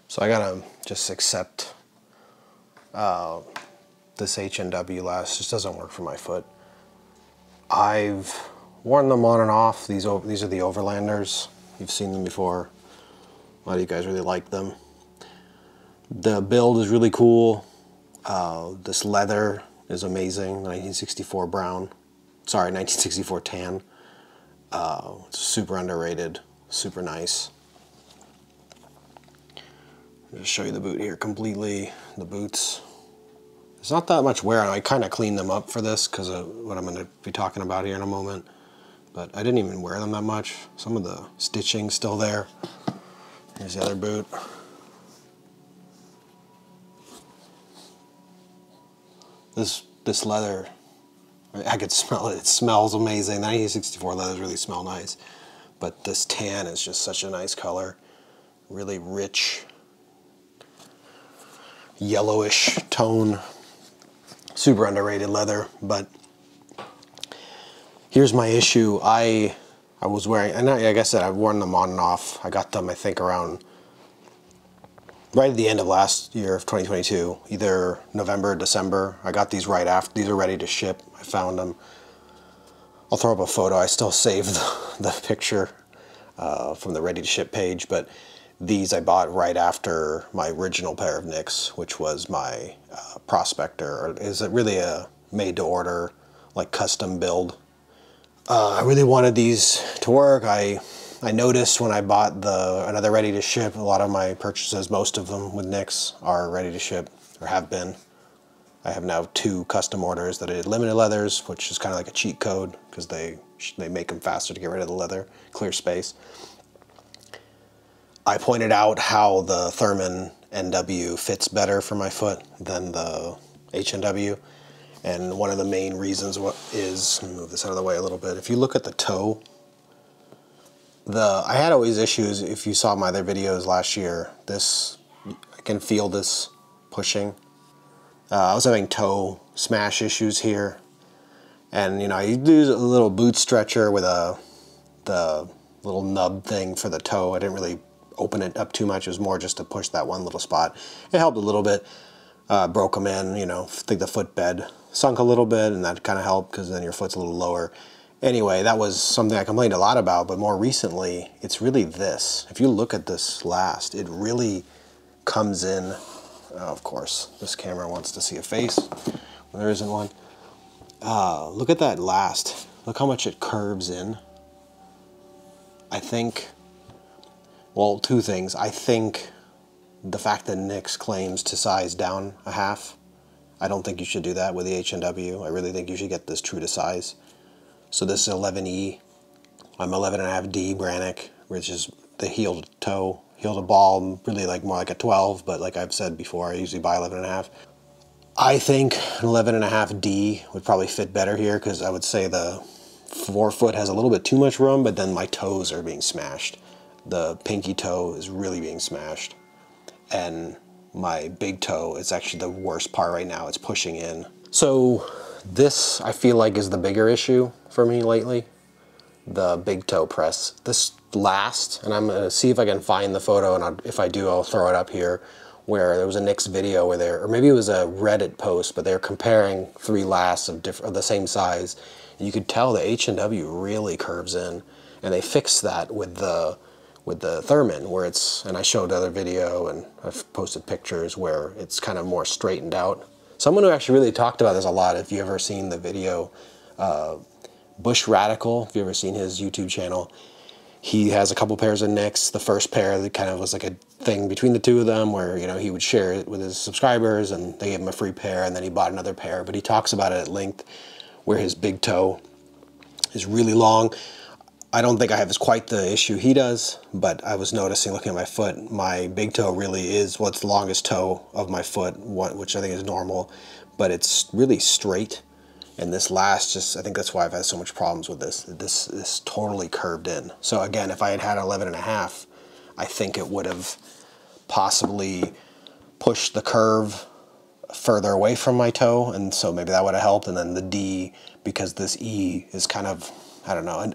So I gotta just accept this HNW last. Just doesn't work for my foot. I've worn them on and off. These are the Overlanders. You've seen them before. A lot of you guys really like them. The build is really cool. This leather is amazing. 1964 brown. Sorry, 1964 tan. It's super underrated. Super nice. I'll just show you the boot here completely. The boots. There's not that much wear on them. I kind of cleaned them up for this because of what I'm going to be talking about here in a moment. But I didn't even wear them that much. Some of the stitching's still there. Here's the other boot. This leather, I could smell it. It smells amazing. The 1964 leathers really smell nice. But this tan is just such a nice color. Really rich, yellowish tone. Super underrated leather. But here's my issue. I was wearing, and like I said, I've worn them on and off. I got them, I think, around right at the end of last year of 2022, either November or December. I got these right after. These are ready to ship. I found them. I'll throw up a photo. I still saved the picture from the ready to ship page, but these I bought right after my original pair of Nicks, which was my Prospector. Or is it really a made to order, like custom build? I really wanted these to work. I noticed when I bought another ready to ship, a lot of my purchases, most of them with Nicks, are ready to ship, or have been. I have now 2 custom orders that I did limited leathers, which is kind of like a cheat code because they make them faster to get rid of the leather, clear space. I pointed out how the Therman NW fits better for my foot than the HNW. And one of the main reasons is, let me move this out of the way a little bit. If you look at the toe, I had always issues, if you saw my other videos last year, I can feel this pushing. I was having toe smash issues here. And you know, you do a little boot stretcher with the little nub thing for the toe. I didn't really open it up too much. It was more just to push that one little spot. It helped a little bit. Broke them in, you know, I think the footbed sunk a little bit, and that kind of helped because then your foot's a little lower. Anyway, that was something I complained a lot about, but more recently, it's really this. If you look at this last, it really comes in. Of course, this camera wants to see a face when there isn't one. Look at that last. Look how much it curves in. I think, well, 2 things. I think the fact that Nicks claims to size down a half, I don't think you should do that with the HNW. I really think you should get this true to size. So this is 11E. I'm 11.5D Brannick, which is the heeled toe, heeled ball, really like more like a 12, but like I've said before, I usually buy 11.5. I think an 11.5D would probably fit better here because I would say the forefoot has a little bit too much room, but then my toes are being smashed. The pinky toe is really being smashed. And my big toe is actually the worst part right now. It's pushing in. So this, I feel like, is the bigger issue for me lately. The big toe press. This last, and I'm gonna see if I can find the photo, and if I do, I'll throw it up here, where there was a Nicks video where or maybe it was a Reddit post, but they're comparing 3 lasts of the same size. And you could tell the H&W really curves in, and they fixed that with the Therman, where it's, and I showed other video and I've posted pictures where it's kind of more straightened out. Someone who actually really talked about this a lot, if you ever seen the video, Bush Radical, if you ever seen his YouTube channel, he has a couple pairs of Nicks. The first pair that kind of was like a thing between the 2 of them where, you know, he would share it with his subscribers and they gave him a free pair, and then he bought another pair. But he talks about it at length where his big toe is really long. I don't think I have quite the issue he does, but I was noticing, looking at my foot, my big toe really is, well, it's the longest toe of my foot, which I think is normal, but it's really straight. And this last, just, I think that's why I've had so much problems with this. This is totally curved in. So again, if I had had 11.5, I think it would have possibly pushed the curve further away from my toe, and so maybe that would have helped. And then the D, because this E is kind of, I don't know, and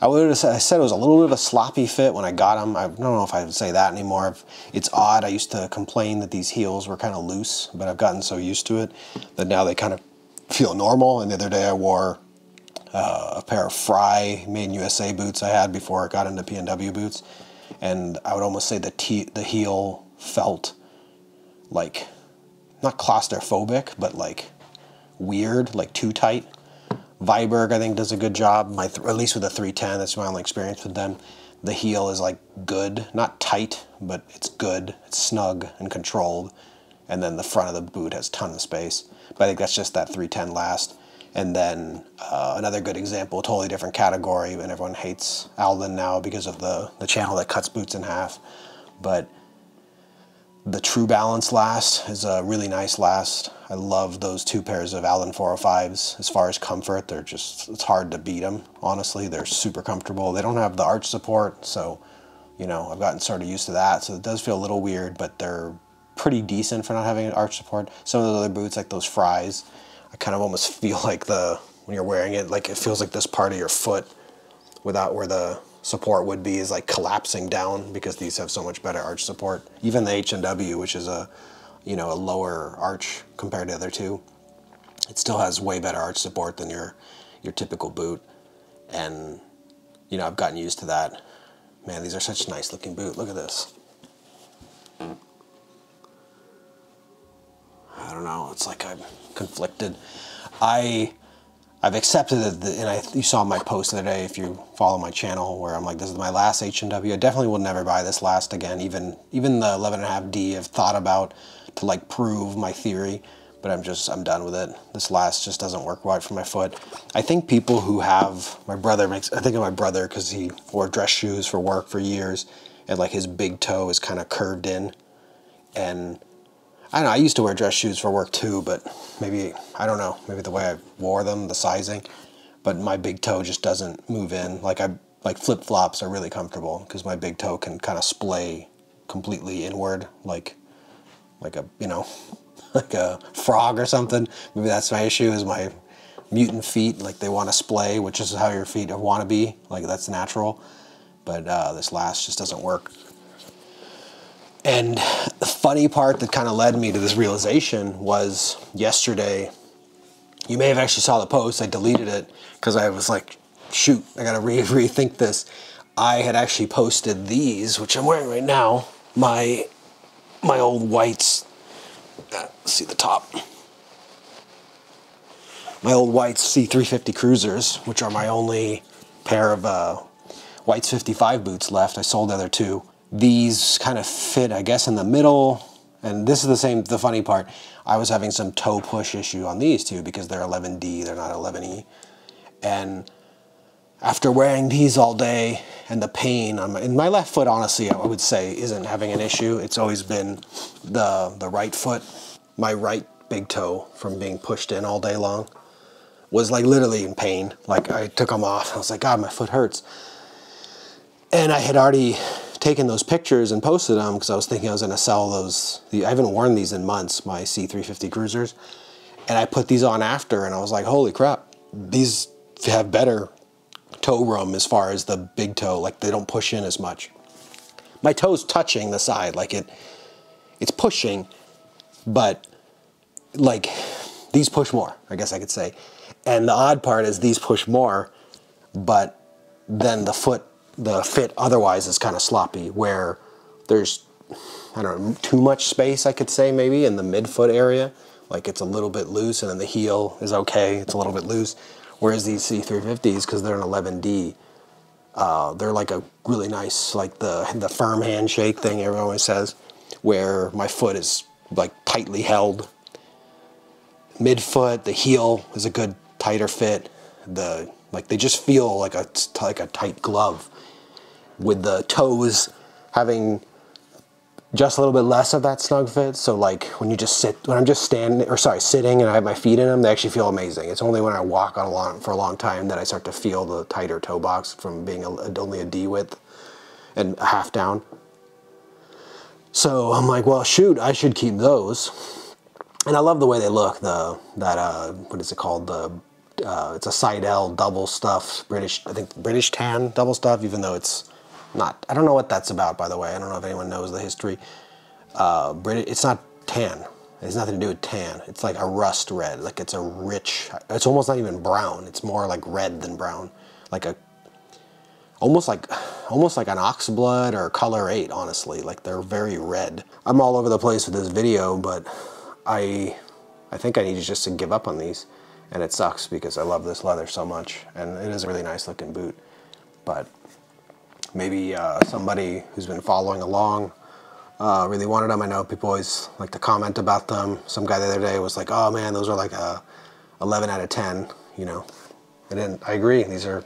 I said it was a little bit of a sloppy fit when I got them. I don't know if I would say that anymore. It's odd. I used to complain that these heels were kind of loose, but I've gotten so used to it that now they kind of feel normal. And the other day I wore a pair of Fry made in USA boots I had before I got into PNW boots, and I would almost say the heel felt like not claustrophobic, but like weird, like too tight. Viberg, I think, does a good job, at least with the 310. That's my only experience with them. The heel is like good, not tight, but it's good. It's snug and controlled. And then the front of the boot has a ton of space. But I think that's just that 310 last. And then another good example, totally different category, and everyone hates Alden now because of the channel that cuts boots in half. But the True Balance last is a really nice last. I love those two pairs of Alden 405s. As far as comfort, they're just, it's hard to beat them, honestly. They're super comfortable. They don't have the arch support, so, you know, I've gotten sort of used to that. So it does feel a little weird, but they're pretty decent for not having an arch support. Some of those other boots, like those Fries, I kind of almost feel like when you're wearing it, like it feels like this part of your foot without where the support would be is like collapsing down, because these have so much better arch support. Even the HNW, which is a lower arch compared to the other two, it still has way better arch support than your typical boot. And you know, I've gotten used to that. Man, these are such nice looking boot. Look at this. I don't know, it's like I'm conflicted. I've accepted it, and you saw my post the other day, if you follow my channel, where I'm like, this is my last HNW. I definitely will never buy this last again. Even the 11.5D I've thought about to like prove my theory, but I'm done with it. This last just doesn't work right for my foot. I think people who have, I think of my brother because he wore dress shoes for work for years, and like his big toe is kind of curved in, and I don't know, I used to wear dress shoes for work too, but maybe, I don't know, maybe the way I wore them, the sizing, but my big toe just doesn't move in. Like flip-flops are really comfortable because my big toe can kind of splay completely inward, like a, you know, like a frog or something. Maybe that's my issue, is my mutant feet, like they want to splay, which is how your feet want to be, like that's natural. But this last just doesn't work. And the funny part that kind of led me to this realization was yesterday. You may have actually saw the post. I deleted it because I was like, shoot, I got to rethink this. I had actually posted these, which I'm wearing right now, my old whites. Let's see the top. My old whites C350 Cruisers, which are my only pair of whites 55 boots left. I sold the other two. These kind of fit, I guess, in the middle, and this is the funny part. I was having some toe push issue on these two because they're 11D, they're not 11E. And after wearing these all day, and the pain in my left foot, honestly, I would say isn't having an issue. It's always been the right foot. My right big toe, from being pushed in all day long, was like literally in pain. Like I took them off, I was like, God, my foot hurts. And I had already taken those pictures and posted them because I was thinking I was going to sell those. I haven't worn these in months, my C350 Cruisers. And I put these on after, and I was like, holy crap, these have better toe room as far as the big toe. Like they don't push in as much. My toe's touching the side, like it's pushing, but like these push more, I guess I could say. And the odd part is these push more, but then the fit otherwise is kind of sloppy, where there's, I don't know, too much space, I could say, maybe in the midfoot area. Like it's a little bit loose, and then the heel is okay, it's a little bit loose. Whereas these C350s, because they're an 11D, they're like a really nice, like the firm handshake thing everyone always says, where my foot is like tightly held. Midfoot, the heel is a good tighter fit. Like they just feel like a tight glove, with the toes having just a little bit less of that snug fit. So like when I'm just sitting and I have my feet in them, they actually feel amazing. It's only when I walk for a long time that I start to feel the tighter toe box from being only a D width and a half down. So I'm like, well, shoot, I should keep those. And I love the way they look. What is it called? It's a side L double stuff, British, I think British tan double stuff, even though it's not, I don't know what that's about, by the way. I don't know if anyone knows the history. It's not tan. It has nothing to do with tan. It's like a rust red, like it's a rich, it's almost not even brown. It's more like red than brown. Like a, almost like an oxblood or color 8, honestly. Like they're very red. I'm all over the place with this video, but I think I need just to give up on these. And it sucks because I love this leather so much, and it is a really nice looking boot. But maybe somebody who's been following along really wanted them. I know people always like to comment about them. Some guy the other day was like, oh man, those are like a 11 out of 10, you know. And I agree, these are,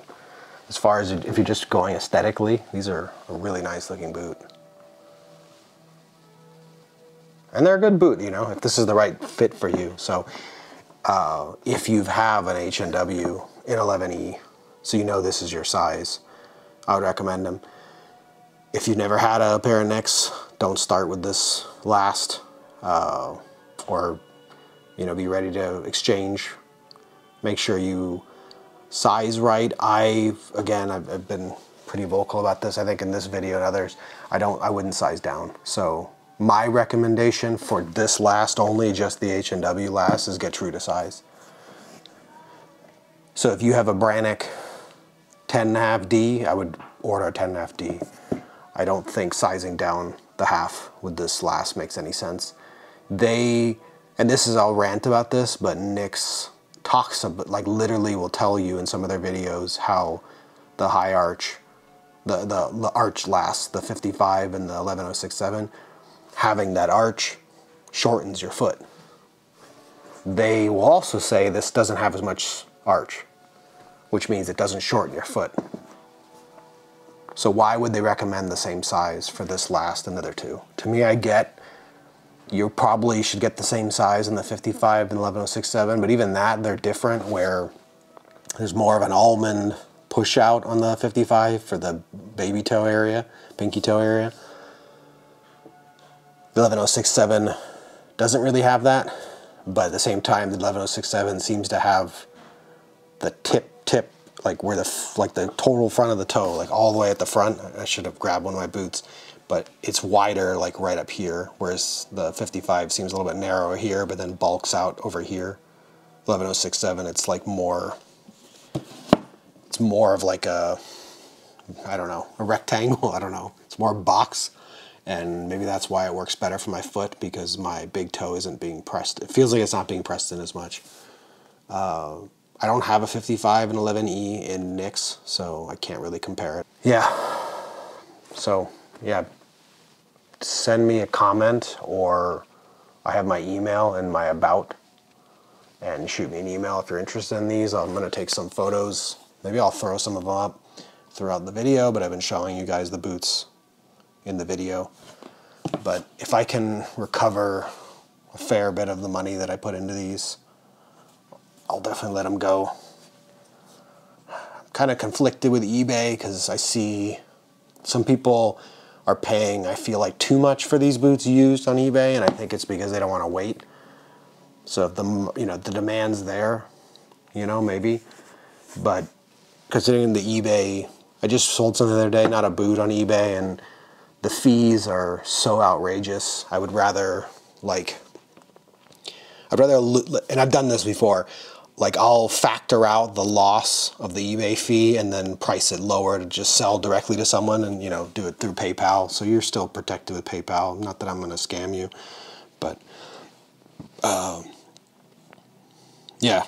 as far as if you're just going aesthetically, these are a really nice looking boot. And they're a good boot, you know, if this is the right fit for you. So if you have an HNW in 11E, so you know this is your size, I would recommend them. If you've never had a pair of Nicks, don't start with this last, or, you know, be ready to exchange. Make sure you size right. I've been pretty vocal about this, I think in this video and others. I wouldn't size down. So my recommendation for this last only, just the HNW last, is get true to size. So if you have a Brannick 10.5D, I would order a 10.5D. I don't think sizing down the half with this last makes any sense. And this is, I'll rant about this, but Nicks talks about, like literally will tell you in some of their videos how the high arch, the arch lasts, the 55 and the 11067, having that arch shortens your foot. They will also say this doesn't have as much arch, which means it doesn't shorten your foot. So why would they recommend the same size for this last and the other two? To me, I get you probably should get the same size in the 55 and 11067, but even that, they're different, where there's more of an almond push out on the 55 for the baby toe area, pinky toe area. The 11067 doesn't really have that, but at the same time, the 11067 seems to have the tip, like where the total front of the toe, like all the way at the front. I should have grabbed one of my boots, but it's wider, like right up here, whereas the 55 seems a little bit narrower here, but then bulks out over here. 11067, it's like more, it's more of like a, I don't know, a rectangle, I don't know. It's more box, and maybe that's why it works better for my foot, because my big toe isn't being pressed. It feels like it's not being pressed in as much. I don't have a 55 and 11E in Nicks, so I can't really compare it. Yeah, so yeah, send me a comment, or I have my email and my about, and shoot me an email if you're interested in these. I'm gonna take some photos. Maybe I'll throw some of them up throughout the video, but I've been showing you guys the boots in the video. But if I can recover a fair bit of the money that I put into these, I'll definitely let them go. I'm kind of conflicted with eBay because I see some people are paying, I feel like, too much for these boots used on eBay, and I think it's because they don't want to wait. So if the demand's there, maybe. But considering the eBay, I just sold something the other day, not a boot, on eBay, and the fees are so outrageous. I would rather, and I've done this before, like I'll factor out the loss of the eBay fee and then price it lower to just sell directly to someone, and do it through PayPal. So you're still protected with PayPal. Not that I'm going to scam you, but yeah.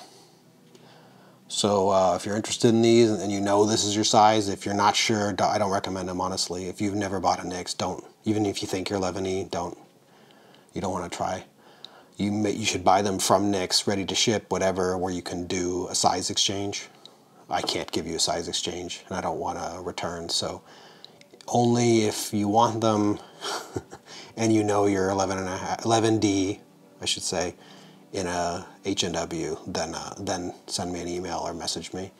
So if you're interested in these and this is your size, if you're not sure, I don't recommend them, honestly. If you've never bought a Nicks, don't. Even if you think you're 11E, don't. You don't want to try. You should buy them from Nicks, ready to ship, whatever, where you can do a size exchange. I can't give you a size exchange, and I don't want a return. So only if you want them and you're 11D, I should say, in a HNW, then send me an email or message me,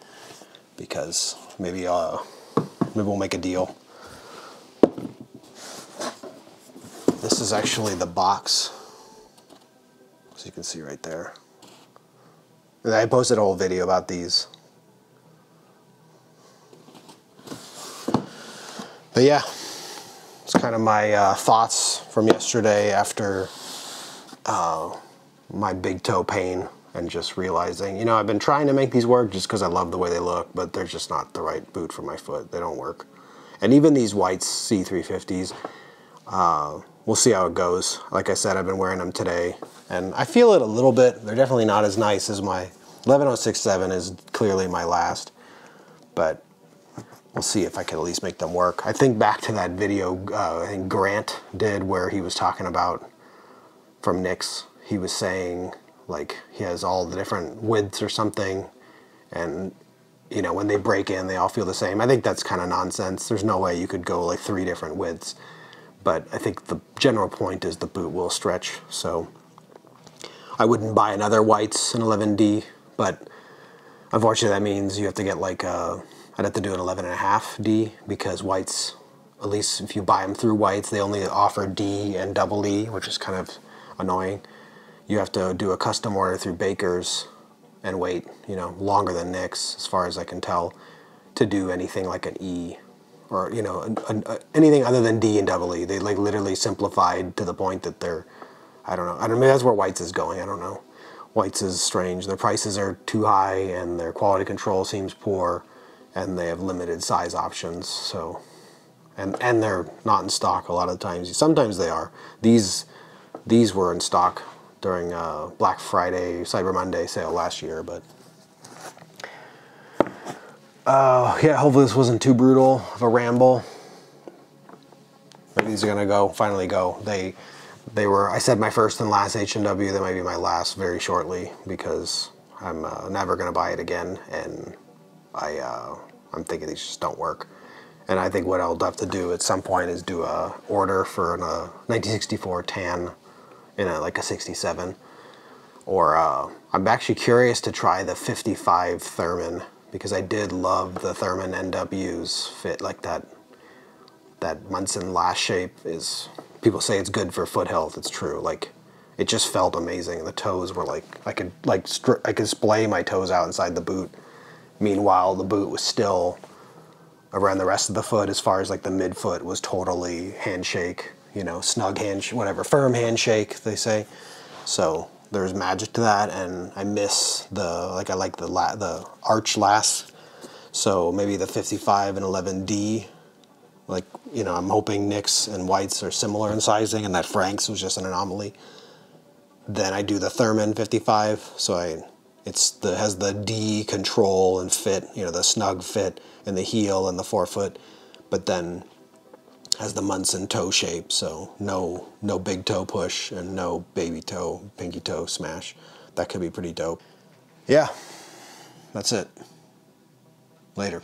because maybe we'll make a deal. This is actually the box, as you can see right there. And I posted a whole video about these. But yeah, it's kind of my thoughts from yesterday after my big toe pain, and just realizing, you know, I've been trying to make these work just because I love the way they look, but they're just not the right boot for my foot. They don't work. And even these whites C350s, we'll see how it goes. Like I said, I've been wearing them today, and I feel it a little bit. They're definitely not as nice as my 11067 is clearly my last, but we'll see if I can at least make them work. I think back to that video I think Grant did where he was talking about from Nicks. He was saying like he has all the different widths or something, and you know, when they break in, they all feel the same. I think that's kind of nonsense. There's no way you could go like 3 different widths. But I think the general point is the boot will stretch. So I wouldn't buy another whites in 11D, but unfortunately that means you have to get like I'd have to do an 11.5D, because whites, at least if you buy them through whites, they only offer D and double E, which is kind of annoying. You have to do a custom order through Baker's and wait, you know, longer than Nicks, as far as I can tell, to do anything like an E, or, you know, anything other than D and double E. They like literally simplified to the point that they're, I don't know, maybe that's where whites is going, I don't know. Whites is strange. Their prices are too high and their quality control seems poor, and they have limited size options, so, and they're not in stock a lot of times. Sometimes they are. These were in stock during Black Friday, Cyber Monday sale last year, but yeah, hopefully this wasn't too brutal of a ramble. Maybe these are gonna finally go. They were, I said my first and last HNW, they might be my last very shortly, because I'm never gonna buy it again, and I'm thinking these just don't work. And I think what I'll have to do at some point is do a order for a 1964 tan in like a 67, or I'm actually curious to try the 55 Thurman, because I did love the Thurman NW's fit, like that Munson last shape is, people say it's good for foot health. It's true. Like, it just felt amazing. The toes were like, I could splay my toes out inside the boot. Meanwhile, the boot was still around the rest of the foot, as far as like the midfoot was totally handshake, you know, snug handshake, whatever, firm handshake, they say. So there's magic to that, and I miss I like the arch last. So maybe the 55 and 11D, like, you know, I'm hoping Nicks and whites are similar in sizing, and that Frank's was just an anomaly. Then I do the Thurman 55, so it has the D control and fit, you know, the snug fit in the heel and the forefoot, but then has the Munson toe shape, so no big toe push and no baby toe, pinky toe smash. That could be pretty dope. Yeah, that's it. Later.